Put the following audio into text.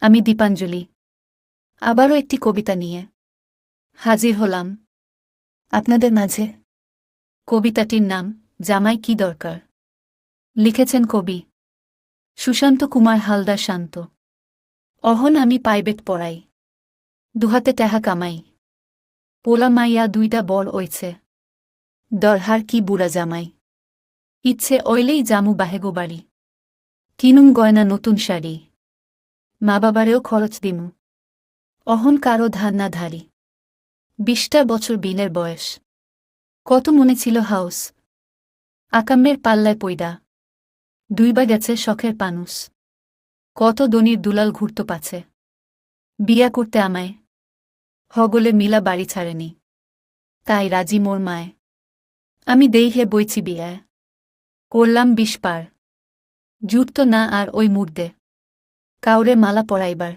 আমি দীপাঞ্জলি আবারও একটি কবিতা নিয়ে হাজির হলাম আপনাদের মাঝে। কবিতাটির নাম জামাই কি দরকার। লিখেছেন কবি সুশান্ত কুমার হালদার শান্ত। অহন আমি প্রাইভেট পড়াই, দুহাতে টেহা কামাই, পোলা মাইয়া দুইটা বড় ওইছে, দরহার কি বুড়া জামাই। ইচ্ছে অইলেই জামু বাহেগো বাড়ি, কিনুম গয়না নতুন শাড়ি, মা বাবারেও খরচ দিমু, অহন কারো ধার না ধারি। 20টা বছর বিলের বয়স, কত মনে ছিল হাউস, আকাম্মের পাল্লায় পইডা, দুইবা গেছে শখের পানুস। কত দনির দুলাল ঘুরত পাছে, বিয়া করতে আমায়, হগলে মিলা বাড়ি ছাড়েনি, তাই রাজি মোর মায়। আমি দেইহে বইছি বিয়ায়, করলাম 20 পার, জুটত না আর ওই মুর্দে, কাউরে মালা পরাইবার।